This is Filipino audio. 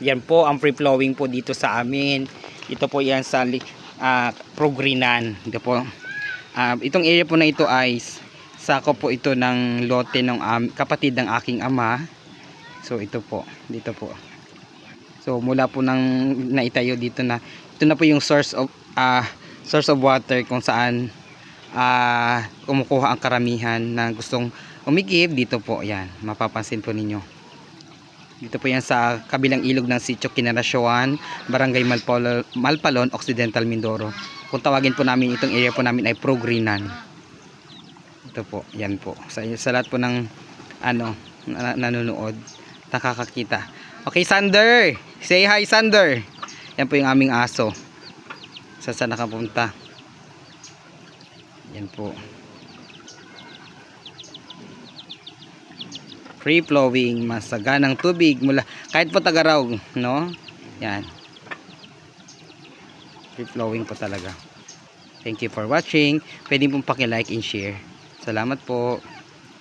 Yan po ang free flowing po dito sa amin. Ito po yan sa Progrinan. Ito po. Itong area po na ito ay sako po ito ng lote ng kapatid ng aking ama. So ito po, dito po. So mula po nang naitayo dito na, ito na po yung source of water kung saan kumukuha ang karamihan na gustong umigib. Dito po, yan, mapapansin po ninyo. Dito po yan sa kabilang ilog ng Sitio Kinarasyoan, Barangay Malpalon, Occidental Mindoro. Kung tawagin po namin itong area po namin ay Progrinan. Ito po, yan po. Sa lahat po ng nanonood, nakakakita. Okay, Sander! Say hi, Sander! Yan po yung aming aso. Saan nakapunta? Yan po. Free flowing, masaganang tubig mula kahit po Tagaraw, no? Yan. Free flowing po talaga. Thank you for watching. Pwede pong paki-like and share. Salamat po.